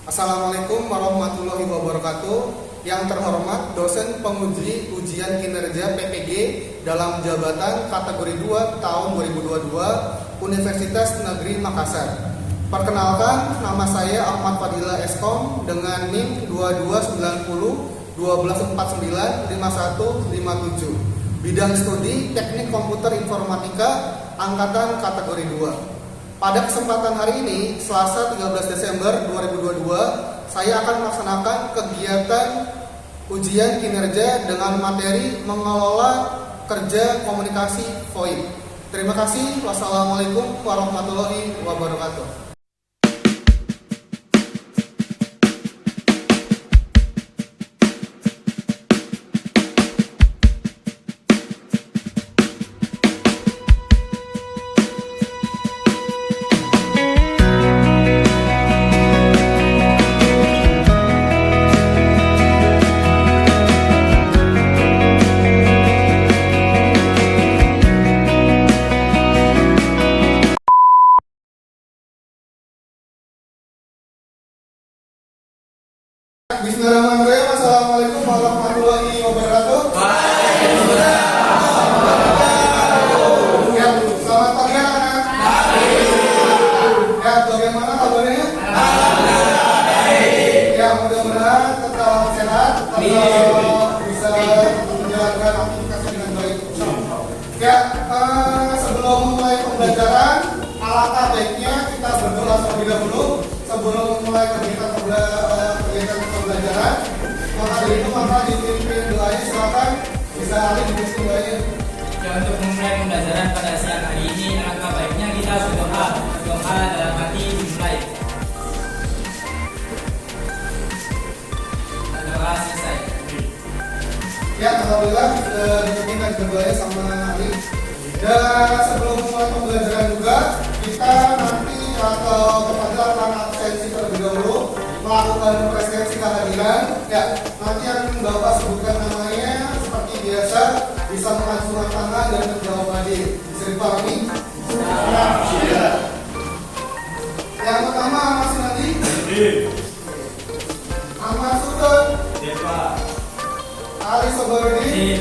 Assalamualaikum warahmatullahi wabarakatuh. Yang terhormat dosen penguji ujian kinerja PPG dalam jabatan kategori 2 tahun 2022 Universitas Negeri Makassar. Perkenalkan, nama saya Ahmad Fadila Eskom dengan NIM 2290 1249 5157. Bidang studi Teknik Komputer Informatika angkatan kategori 2. Pada kesempatan hari ini, Selasa 13 Desember 2022, saya akan melaksanakan kegiatan ujian kinerja dengan materi mengelola kerja komunikasi VoIP. Terima kasih. Wassalamualaikum warahmatullahi wabarakatuh. Bismillahirrahmanirrahim. Assalamualaikum warahmatullahi wabarakatuh. Ya, selamat pagi anak-anak. Ya, bagaimana kabarnya? Ya, mudah-mudahan tetap sehat, tetap bisa menjalankan aktivitas dengan baik. Ya, sebelum mulai pembelajaran, alangkah baiknya kita berdoa terlebih dahulu sebelum mulai kegiatan pembelajaran. Maka dari itu dipimpin doanya, silakan bisa alih dipimpin doanya. Ya, untuk memulai pembelajaran pada siang hari ini, alangkah baiknya kita berdoa dalam hati dimulai. Doa selesai. Ya, alhamdulillah dipimpin berdoanya sama Ali. Dan sebelum mulai pembelajaran juga, kita nanti atau kepada akan absensi terlebih dahulu melakukan presensi kehadiran. Ya, nanti akan Bapak sebutkan namanya seperti biasa, bisa mengacungkan tangan dan menjawab hadir. Bisa dipahami? Ya. Yang pertama, Mas Nadi. Ahmad Sultan. Ali Sobarudin.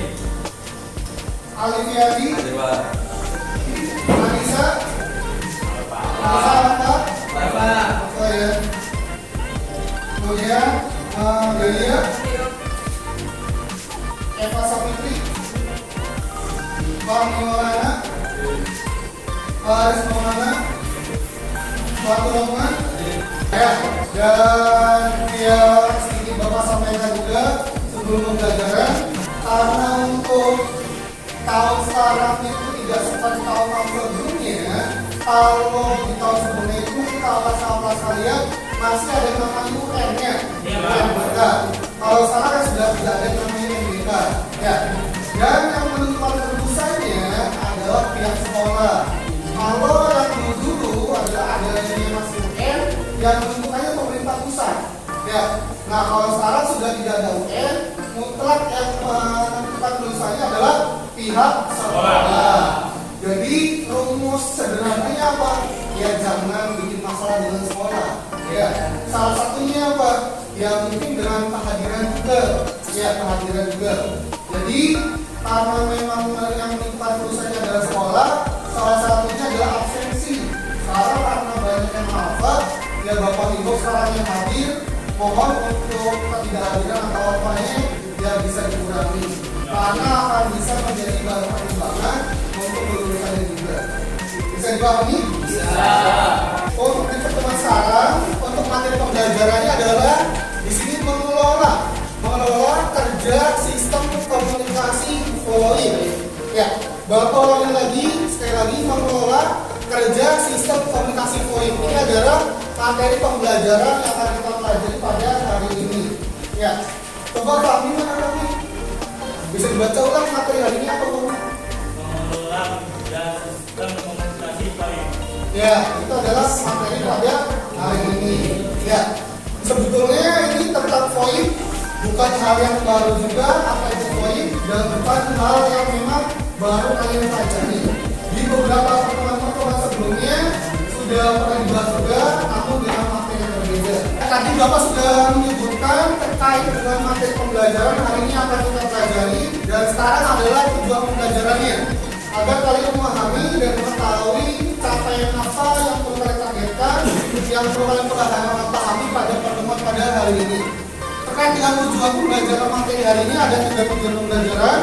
Ali Fiadi. Anissa. Bapak. Oh ya. Kemudian Delia, Eva Sapitri, Bang Maulana, Aris Maulana, Batu Roman. Ya, dan dia sedikit Bapak sampaikan juga sebelum pembelajaran, karena untuk tahun sekarang itu tidak seperti tahun-tahun sebelumnya. Kalau di tahun sebelumnya itu kelas-kelas kalian masih ada namanya UN-nya, kalau sekarang kan sudah tidak ada namanya MBK. Ya. Dan yang menentukan keputusannya adalah pihak sekolah. Kalau yang dulu adalah adanya masih UN, yang menentukannya pemerintah pusat. Ya. Nah, kalau sekarang sudah tidak ada UN, mutlak yang menentukan keputusannya adalah pihak sekolah. Jadi rumus sederhananya apa? Ya, jangan bikin masalah dengan sekolah. Ya, salah satunya apa? Ya, mungkin dengan kehadiran juga. Ya, kehadiran juga. Jadi karena memang yang menentukan perusahaannya adalah sekolah, salah satunya adalah absensi. Sekarang karena banyak yang hafal, ya Bapak Ibu sekarang yang hadir, mohon untuk ketidakhadiran atau apanya ya bisa dikurangi. Karena akan bisa menjadi bahan pertimbangan untuk lulusannya juga. Bisa dipahami? Bisa. Untuk di pertemuan sekarang, untuk materi pembelajarannya adalah di sini mengelola kerja sistem komunikasi VoIP. Ya, Bapak ulangi lagi, sekali lagi mengelola kerja sistem komunikasi VoIP. Ini adalah materi pembelajaran yang akan kita pelajari pada hari ini. Ya, coba Pak, gimana kami? Bisa dibaca ulang materi hari ini apa Bu? Mengelola kerja sistem komunikasi VoIP. Ya, itu adalah materi pada hari ini. Ya, sebetulnya ini tentang VoIP bukan hal yang baru juga apa itu VoIP, dan bukan hal yang memang baru kalian pelajari. Di beberapa pertemuan sebelumnya sudah pernah dibahas juga, namun dengan materi yang berbeda. tadi Bapak sudah menyebutkan terkait dengan materi pembelajaran hari ini akan kita pelajari, dan sekarang adalah tujuan pembelajarannya agar kalian memahami dan mengetahui capaian apa yang perlu kalian targetkan, yang perlu kalian pahami pada pertemuan pada hari ini. Terkait dengan tujuan pembelajaran materi hari ini ada 3 tujuan pembelajaran.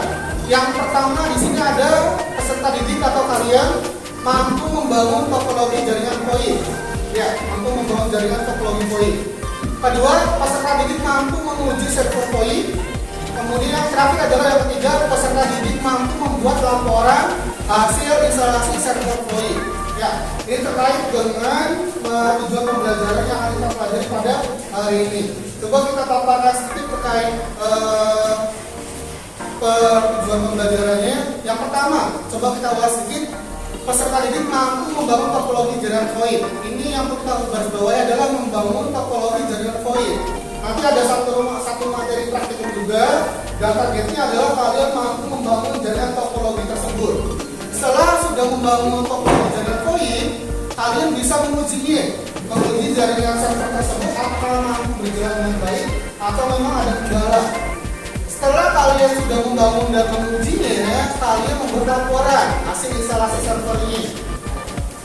Yang pertama di sini ada peserta didik atau kalian mampu membangun topologi jaringan VoIP. Ya, mampu membangun jaringan topologi VoIP. Kedua, peserta didik mampu menguji server VoIP. Kemudian yang terakhir adalah yang ketiga, peserta didik mampu membuat laporan hasil instalasi server VoIP. Ya, ini terkait dengan tujuan pembelajaran yang akan kita pelajari pada hari ini. Coba kita paparkan sedikit terkait tujuan pembelajarannya. Yang pertama, coba kita bahas sedikit. Peserta didik mampu membangun topologi jaringan VoIP. Ini yang kita garis bawahi adalah membangun topologi jaringan VoIP. Nanti ada satu materi praktikum juga, dan targetnya adalah kalian mampu membangun jaringan topologi tersebut. Setelah sudah membangun topologi jaringan VoIP, kalian bisa menguji jaringan server tersebut apakah mampu berjalan dengan baik atau memang ada kendala. Setelah kalian sudah membangun dan mengujinya, kalian membuat laporan hasil instalasi server ini.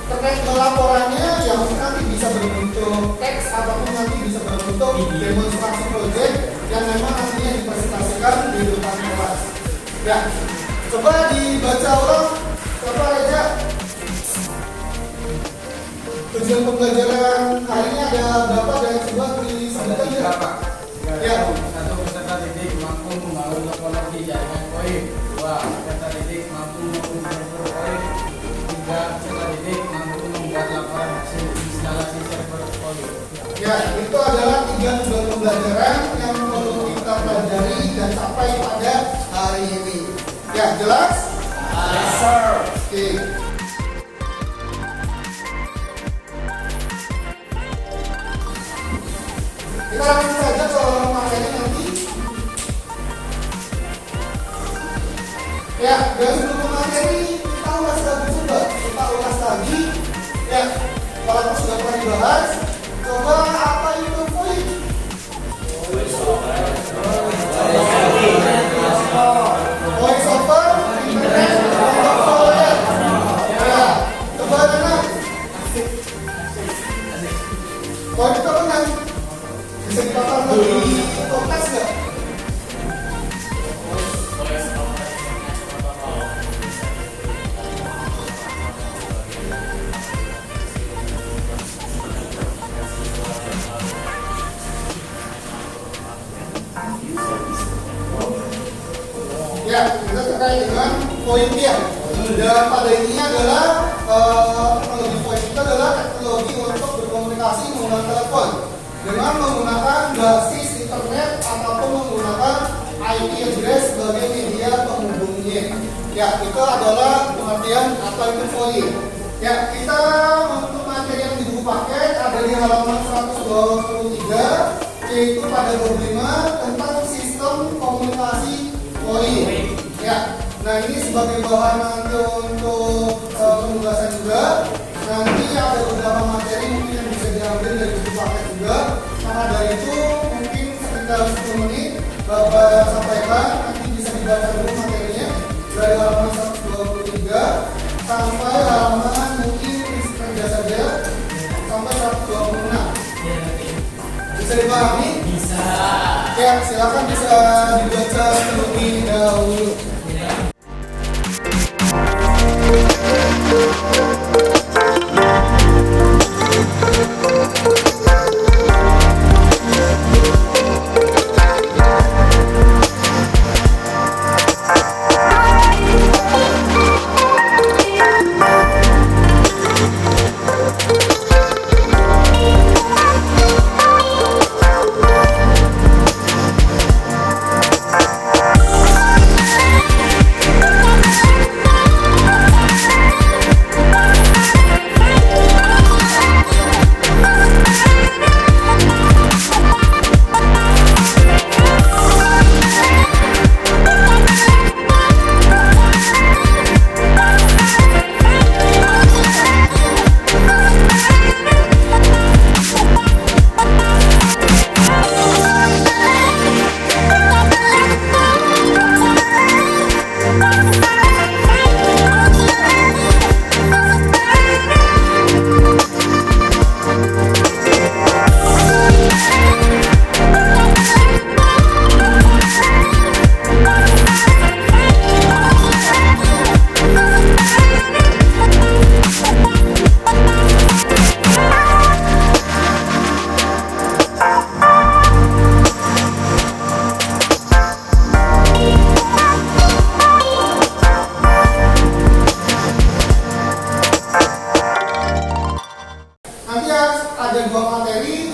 Terkait dengan laporannya, yang nanti bisa berbentuk teks ataupun nanti bisa berbentuk demonstrasi project yang memang nantinya dipresentasikan di depan kelas. Ya, coba dibaca ulang. Coba Reza. Tujuan pembelajaran hari ini ada berapa dan coba disebutkan berapa? Ya. Satu, peserta didik mampu membangun topologi jaringan VoIP. 2, peserta didik mampu membangun server VoIP. 3, peserta didik mampu membuat laporan hasil instalasi server VoIP. Ya, itu adalah 3 tujuan pembelajaran yang perlu kita pelajari dan capai pada hari ini. Ya, jelas? Yes, sir. Oke. Kita langsung saja ke materi nanti. Ya, dan sebelum materi kita ulas lagi coba. Kita ulas lagi. Ya, kalau sudah pernah dibahas, coba apa itu VoIP? Voice over Internet Protocol. Ya, coba dengar. VoIP itu apa kan? Bisa dipaparkan lebih kompleks nggak? Ya, kita terkait dengan VoIP ya. Dan pada intinya adalah teknologi VoIP itu adalah teknologi untuk berkomunikasi menggunakan telepon dengan menggunakan basis internet ataupun menggunakan IP address sebagai media penghubungnya. Ya, itu adalah pengertian apa itu VoIP. Ya, kita untuk materi yang di buku paket ada di halaman 123, yaitu pada bab 5 tentang sistem komunikasi VoIP. Ya, nah ini sebagai bahan nanti untuk penugasan juga. Nanti ada beberapa materi mungkin yang bisa diambil dari buku paket juga. Maka dari itu mungkin sekitar 10 menit Bapak sampaikan, nanti bisa dibaca dulu materinya dari halaman 123 sampai halaman mungkin kerja saja sampai 126. Bisa dipahami? Bisa. Ya, silakan bisa dibaca terlebih dahulu.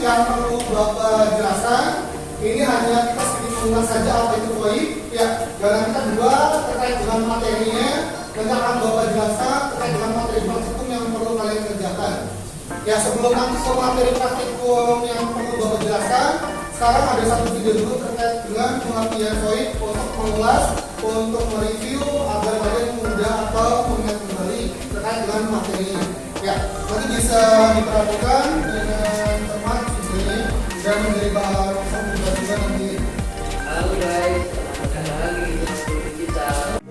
yang perlu Bapak jelaskan, ini hanya kita sedikit mengulas saja apa itu FOIP. Ya, dan kita dua terkait dengan materinya, nanti akan Bapak jelaskan terkait dengan materi praktikum yang perlu kalian kerjakan. Ya, sebelum nanti ke materi praktikum yang perlu Bapak jelaskan, sekarang ada satu video dulu terkait dengan pengertian FOIP untuk mengulas, untuk mereview agar kalian mudah atau mengingat kembali terkait dengan materinya. Ya, nanti bisa diperhatikan dengan cermat ini dan menjadi bahan juga nanti. Halo guys, kembali lagi di kita.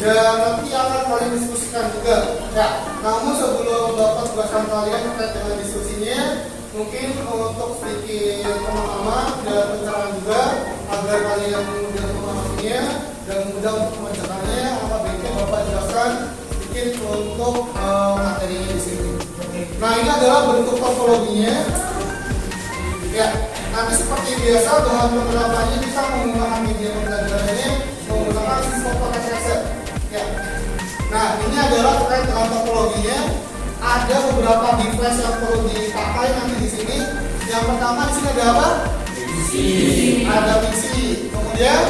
dan nanti akan kalian diskusikan juga. Ya, namun sebelum Bapak tugaskan kalian terkait dengan diskusinya, mungkin untuk sedikit pemahaman dan pencerahan juga agar kalian mudah memahaminya dan mudah untuk mengerjakannya. Apa baiknya Bapak jelaskan sedikit untuk materinya di sini. Nah, ini adalah bentuk topologinya. Ya, nanti seperti biasa bahan penerapannya kita menggunakan media pembelajaran ini menggunakan sistem paket reset. Ya. Nah, ini adalah terkait dengan topologinya. Ada beberapa device yang perlu dipakai nanti di sini. Yang pertama di sini ada apa? PC. Ada PC. Kemudian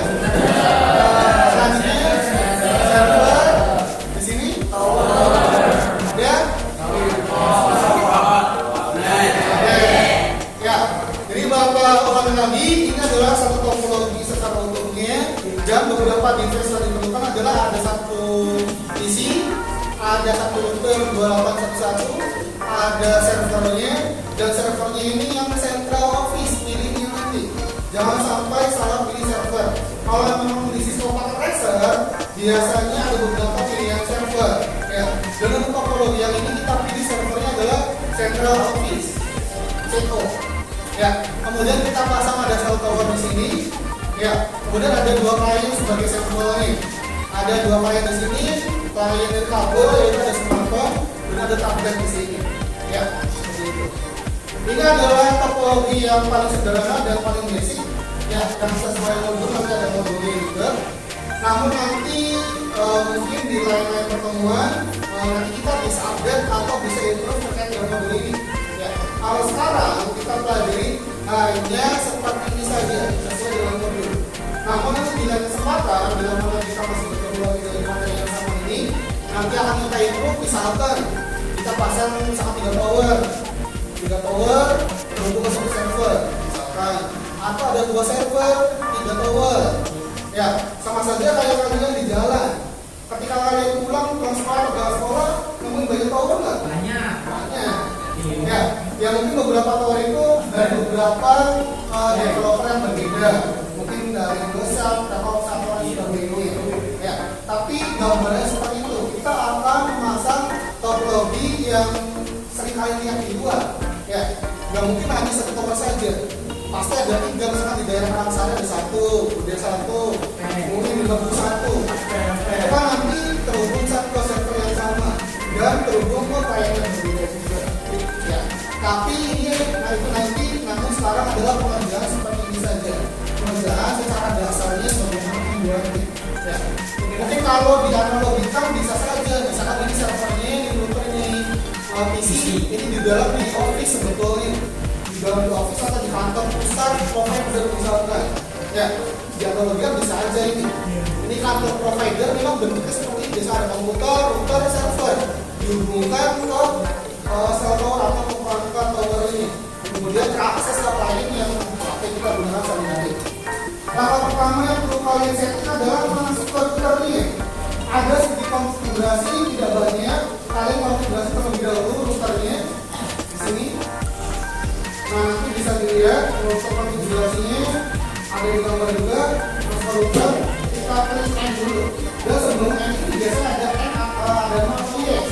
selanjutnya server. Di sini tower. Ada ya. Jadi Bapak ulangi lagi, ini adalah satu topologi secara utuhnya dan beberapa device yang diperlukan adalah ada satu PC, ada satu router 2811, ada servernya, dan servernya ini yang central office pilihnya nanti. Jangan sampai salah pilih server. Kalau memang di sistem paket reset, biasanya ada beberapa pilihan server. Ya, dan untuk topologi yang ini kita pilih servernya adalah central office, CO. Ya, kemudian kita pasang ada cell tower di sini. Ya, kemudian ada dua klien sebagai sampel nih. Ada dua klien di sini, klien dari kabel yaitu ada smartphone dan ada tablet di sini. Ya, seperti itu. Ini adalah topologi yang paling sederhana dan paling basic. Ya, dan sesuai modul nanti ada modulnya juga. Namun nanti mungkin di lain-lain pertemuan nanti kita bisa update atau bisa improve terkait dengan modul ini. Ya, kalau sekarang kita pelajari hanya seperti ini saja sesuai dengan modul. Namun nanti di lain kesempatan bila mana kita masih bertemu lagi dari materi yang sama ini, nanti akan kita improve. Misalkan kita pasang misalkan 3 tower terhubung ke satu server misalkan, atau ada 2 server 3 tower. Ya, sama saja kayak kalian di jalan. Ketika kalian pulang sekolah ke sekolah, nemuin banyak tower nggak? Banyak. Ya, ya mungkin beberapa tower itu dari beberapa developer yang berbeda. Mungkin dari Indosat, Telkomsel, atau sebagainya. Ya, tapi gambarnya seperti itu. Kita akan memasang topologi yang sering kali lihat di luar. Ya, nggak mungkin hanya satu tower saja. Pasti ada 3, misalkan di daerah Karangsari ada 1, kemudian 1, mungkin di Batu 1. Maka nanti terhubung satu server yang sama dan terhubung ke klien yang berbeda juga. Ya, tapi ini nanti namun sekarang adalah pengerjaan seperti ini saja. Pengerjaan secara dasarnya sebagaimana dibuat. Ya, mungkin kalau dianalogikan bisa saja, misalkan ini servernya, ini routernya PC, ini di dalam di office sebetulnya. Dalam di office atau di kantor pusat provider misalkan. Ya, di analogikan bisa aja ini. Ini kantor provider memang bentuknya seperti ini. Biasa ada komputer, router, server dihubungkan ke cell tower atau ke perangkat tower ini. Kemudian terakses ke klien yang pakai kita gunakan sehari-hari. Langkah pertama yang perlu kalian setting adalah masuk ke routernya. Ada sedikit konfigurasi, tidak banyak. Kalian konfigurasi terlebih dahulu routernya di sini. Nah, nanti bisa dilihat untuk konfigurasinya ada di gambar juga. Masuk router, kita klik N dulu. Dan sebelum N ini biasanya ada N atau ada nama yes.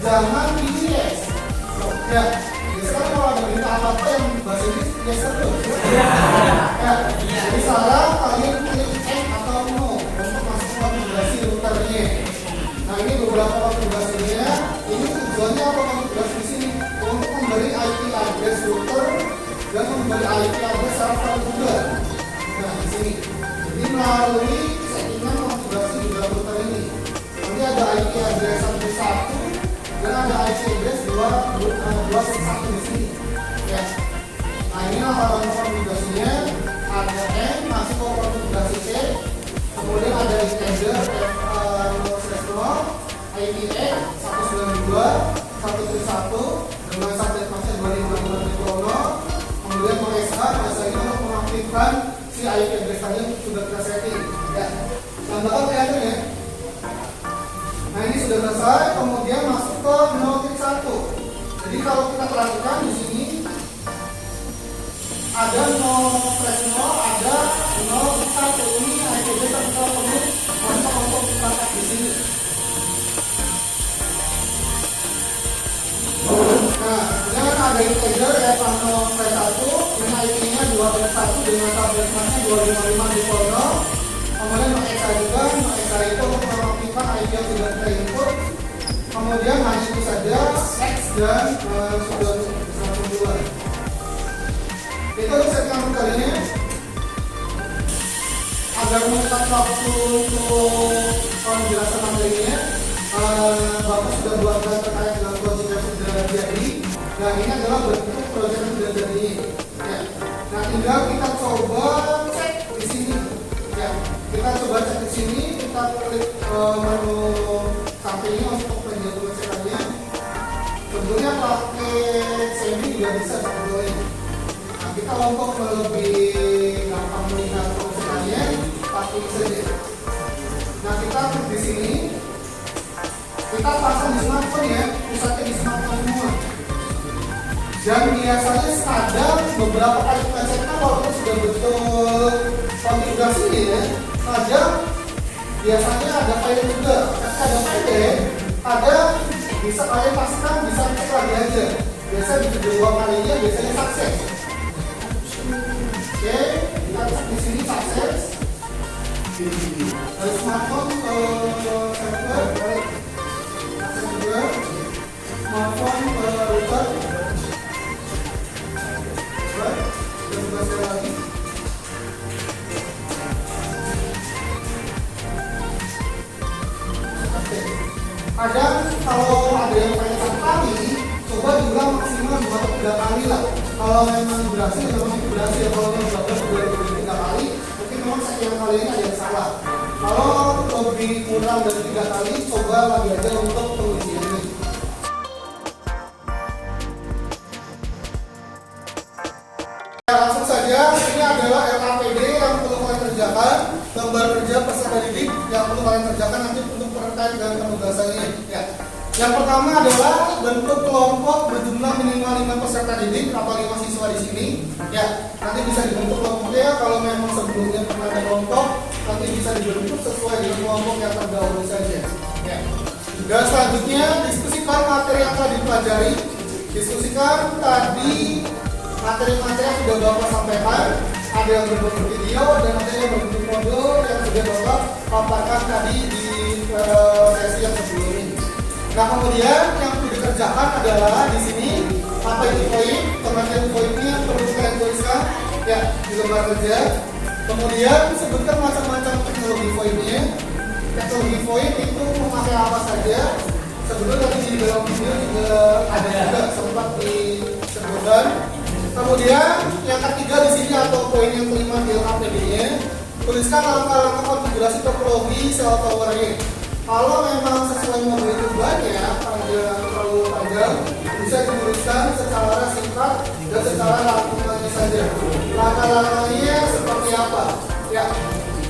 Jangan pilih yes. Ya, biasanya kalau ada berita apa-apa yang bahasa Inggris yes terus. Ya, jadi salah kalian klik N atau no untuk masuk konfigurasi routernya. Nah, ini beberapa konfigurasinya. Ini tujuannya apa konfigurasi di sini? Untuk memberi IP address router dan memberi IP address server juga. Nah, di sini. Jadi melalui settingan konfigurasi di dalam router ini. Nanti ada IP address 1 dan ada IP address 2 di sini. Ya. Nah, ini para konfigurasinya. Ada N masuk ke konfigurasi C. Kemudian ada extender IPX 192 131 dengan subnet maksnya 2550. Kemudian PSH biasanya untuk mengaktifkan si IP address tadi yang sudah kita setting. Ya, tambahkan kelihatan ya. Nah, ini sudah selesai. Kemudian masuk ke 0.1. Jadi kalau kita perhatikan di sini ada 0/0, ada 0.1. Ini IP address yang kita perlu masuk untuk perangkat di sini. dari Tiger F0/1 ini IP-nya 2.1 dengan tablet masnya 255 di Polno. Kemudian NOXA juga, NOXA itu untuk mengaktifkan IP yang tidak kita input. Kemudian hanya itu saja X dan sudah 102. Itu untuk settingan kali ini. Agar meningkat waktu untuk penjelasan materinya, Bapak sudah buatkan terkait dengan proyek yang sudah jadi. Nah, ini adalah bentuk proyek yang sudah jadi. Ya. Nah, tinggal kita coba cek di sini. Ya, kita coba cek di sini. Kita klik menu sampingnya untuk penjelasan pengecekannya. Tentunya pakai semi juga bisa sebetulnya. Nah, kita untuk lebih gampang melihat pengecekannya pakai ini saja. Nah, kita klik di sini. Kita pasang di smartphone ya, pusatnya di smartphone semua. Dan biasanya kadang beberapa kali kita cek walaupun sudah betul konfigurasi ya, kadang biasanya ada file juga. Ketika ada file, ada bisa kalian pastikan bisa cek lagi aja. Biasa di kedua kalinya biasanya sukses. Oke, kita cek di sini sukses. Dari smartphone ke server. Smartphone router dan sekali lagi kadang kalau ada yang pengen satu kali coba diulang maksimal 2 atau 3 kali lah. Kalau memang berhasil memang itu berhasil. Kalau memang gagal sudah 3 kali mungkin memang sekian kali ini ada yang salah. Kalau lebih kurang dari 3 kali coba lagi aja untuk pengujian ini. Langsung saja, ini adalah LKPD yang perlu kalian kerjakan, gambar kerja peserta didik yang perlu kalian kerjakan nanti untuk terkait dengan penugasannya. Ya. Yang pertama adalah bentuk kelompok berjumlah minimal 5 peserta didik atau 5 siswa di sini. Ya, nanti bisa dibentuk kelompoknya kalau memang sebelumnya pernah ada kelompok, nanti bisa dibentuk sesuai dengan kelompok yang terdahulu saja. Ya. Dan selanjutnya diskusikan materi yang telah dipelajari. Diskusikan tadi materi-materi yang sudah Bapak sampaikan, ada yang berbentuk video dan ada yang berbentuk modul yang sudah Bapak paparkan tadi di sesi yang sebelumnya. Nah, kemudian yang perlu dikerjakan adalah di sini apa itu poin, pengertian poinnya yang perlu kalian tuliskan ya di lembar kerja. Kemudian sebutkan macam-macam teknologi poinnya. Teknologi poin itu memakai apa saja. Sebelum nanti di dalam video juga ada juga sempat disebutkan. Kemudian yang ketiga di sini atau poin yang kelima di LKPD-nya, tuliskan langkah-langkah konfigurasi topologi sel towernya. Kalau memang sesuai mobil itu banyak, terlalu panjang, bisa dituliskan secara singkat dan secara langsungnya saja. Langkah-langkahnya seperti apa? Ya.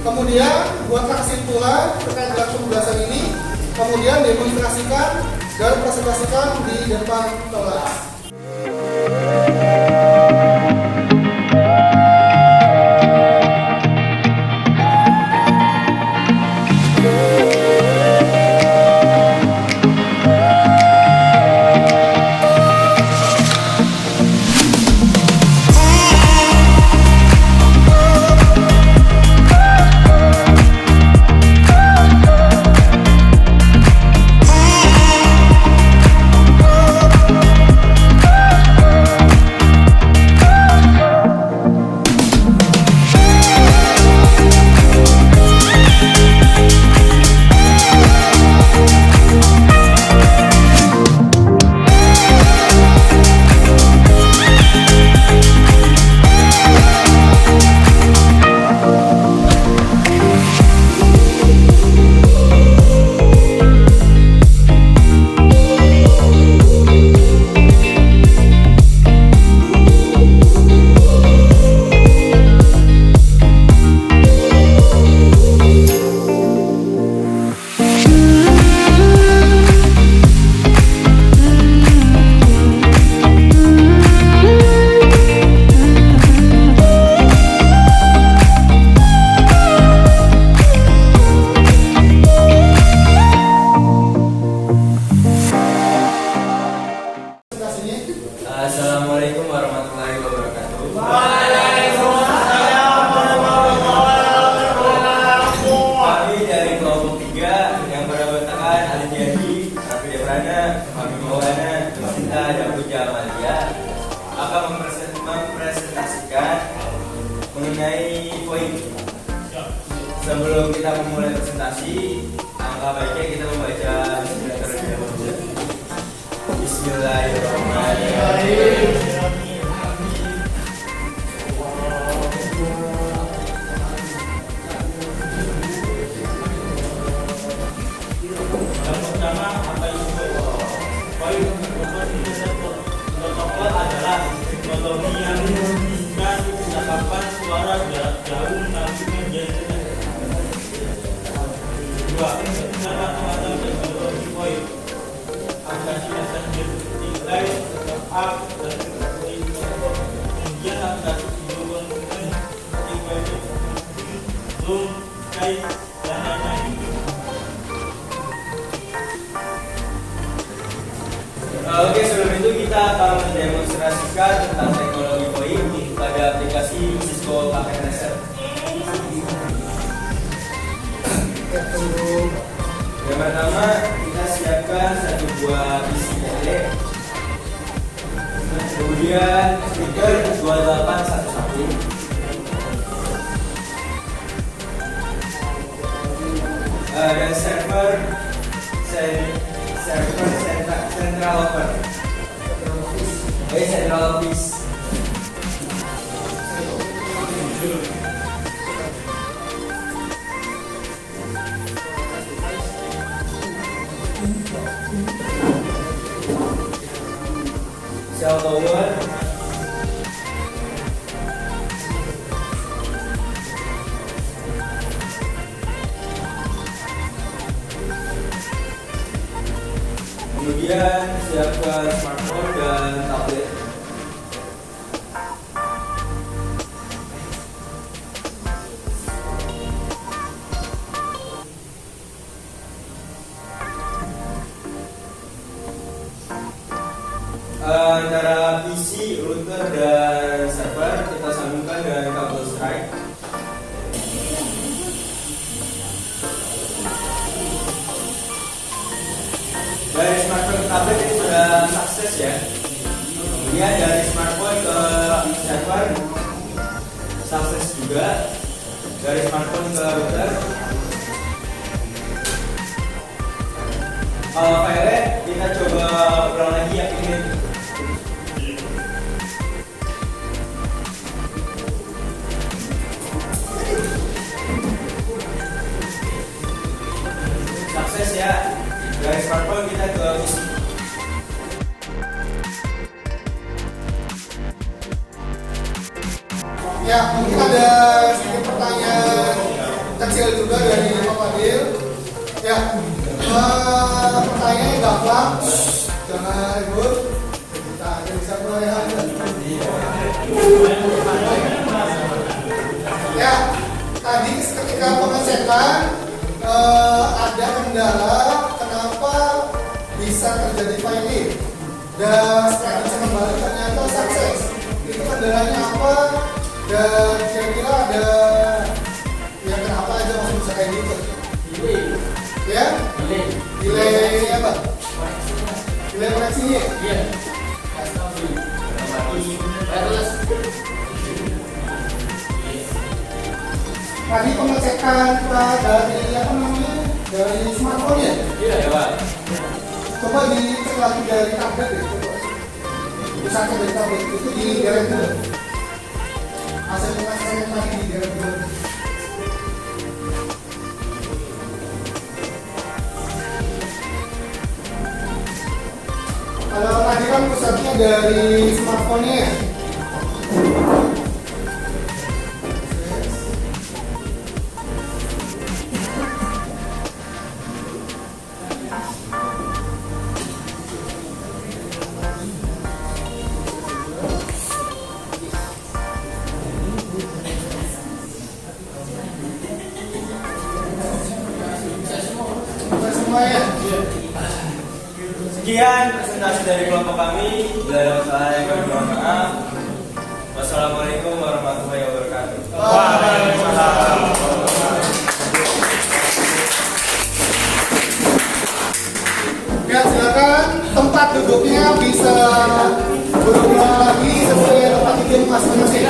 Kemudian buatlah kesimpulan terkait dengan pembahasan ini. Kemudian demonstrasikan dan presentasikan di depan kelas. Sebelum kita memulai presentasi, alangkah baiknya kita membaca bismillah terlebih dahulu. Bismillahirrahmanirrahim. Yang pertama, apa itu poin protokol adalah teknologi yang memungkinkan percakapan suara jarak jauh tapi menjadi dua. Dengan macam-macam teknologi poin aplikasi messenger seperti Line, WhatsApp, dan seperti kemudian aplikasi video konferensi seperti Webex, Zoom, Skype, dan lain-lain. Oke, sebelum itu kita akan mendemonstrasikan tentang teknologi VoIP pada aplikasi Cisco Packet Tracer. Yang pertama, kita siapkan satu buah PC tele, kemudian speaker 2811, dan server Central Office. Central Office. Cell tower. Kemudian siapkan smartphone dan tablet. Antara PC, router, dan server kita sambungkan dengan kabel Strike. Dari smartphone ke tablet ini sudah sukses ya. Kemudian dari smartphone ke server sukses juga. Dari smartphone ke router. Kalau filenya kita coba ulang lagi yang ini. Sukses ya. Dari smartphone kita ke PC. Ya, mungkin ada sedikit pertanyaan kecil juga dari Pak Fadil. Ya, pertanyaannya gampang, jangan ribut. Kita bisa mulai aja. Ya, tadi ketika pengecekan ada kendala kenapa bisa terjadi failing, dan setelah dicek kembali ternyata sukses. Itu kendalanya apa, dan kira-kira ada yang kenapa aja masih bisa kayak gitu? Ya? Delay apa? Delay koneksinya? Iya. Tadi pengecekan dari apa namanya? Dari smartphone ya? Iya, ya, Pak. Coba dicek lagi dari tablet ya, coba. Misalnya dari tablet itu di direct dulu. Hasil pengecekan tadi di direct dulu. Kalau tadi kan pusatnya dari smartphone-nya ya? Semuanya. Sekian presentasi dari kelompok kami. Bila ada kesalahan kami mohon maaf. Wassalamualaikum warahmatullahi wabarakatuh. Waalaikumsalam. Ya, silakan tempat duduknya bisa berubah lagi sesuai tempat duduk masing-masing.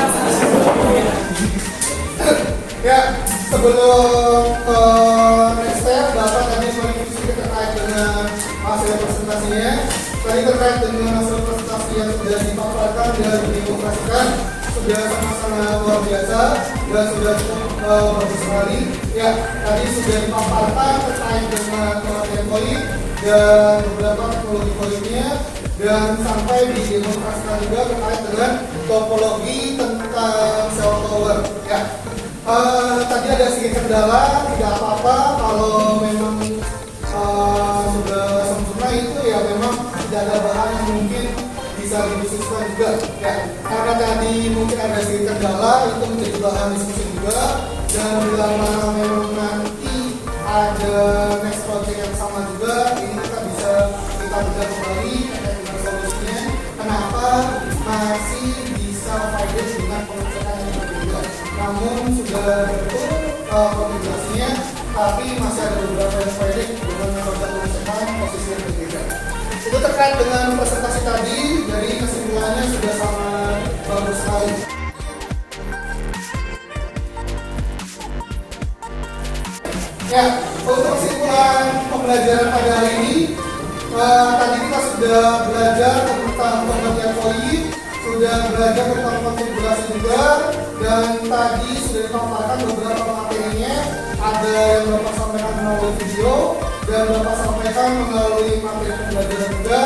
Ya, sebelum ke next step, Bapak tadi mereview terkait dengan hasil presentasinya. Tadi terkait dengan hasil presentasi yang sudah dipaparkan dan didemonstrasikan sudah sama-sama luar biasa dan sudah cukup bagus sekali. Ya, tadi sudah dipaparkan terkait dengan pengertian poin dan beberapa teknologi poinnya, dan sampai didemonstrasikan juga terkait dengan topologi tentang cell tower. Ya, tadi ada sedikit kendala, tidak apa-apa kalau memang sudah sempurna itu ya memang tidak ada bahan yang mungkin bisa didiskusikan juga ya, karena tadi mungkin ada sedikit kendala itu menjadi bahan diskusi juga, dan bila mana memang nanti ada next project yang sama juga, ini kita bisa bedah kembali terkait dengan solusinya, kenapa masih bisa fighting dengan pengecekan yang berbeda, namun sudah betul konfigurasinya, tapi masih ada beberapa yang fighting dengan metode pengecekan posisi yang berbeda. Itu terkait dengan presentasi tadi, dari kesimpulannya sudah sangat bagus sekali. Ya, untuk kesimpulan pembelajaran pada hari ini, tadi kita sudah belajar tentang pengertian poin, sudah belajar tentang konfigurasi juga, dan tadi sudah dipaparkan beberapa materinya. Ada yang Bapak sampaikan melalui video, dan Bapak sampaikan melalui materi pembelajaran juga,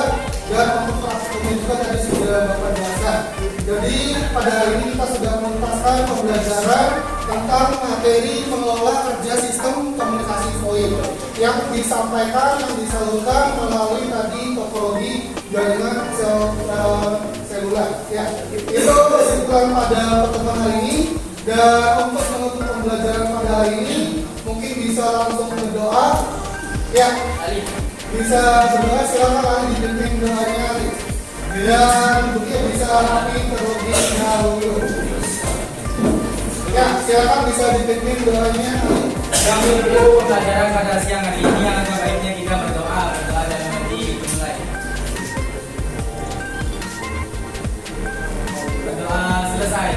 dan untuk praktikumnya juga tadi sudah Bapak jelaskan. Jadi pada hari ini kita sudah menuntaskan pembelajaran tentang materi mengelola kerja sistem komunikasi VoIP yang disampaikan, yang disalurkan melalui tadi topologi jaringan seluler. Ya, itu kesimpulan pada pertemuan hari ini. Dan untuk menutup pembelajaran pada hari ini, mungkin bisa langsung berdoa. Ya, bisa berdoa, silakan Ali dipimpin doanya Ali. Dan mungkin bisa rapi terlebih dahulu. Ya, silakan bisa dipimpin doanya Ali. Kami dulu pembelajaran pada siang hari ini, alangkah baiknya kita berdoa dan nanti dimulai. Berdoa selesai.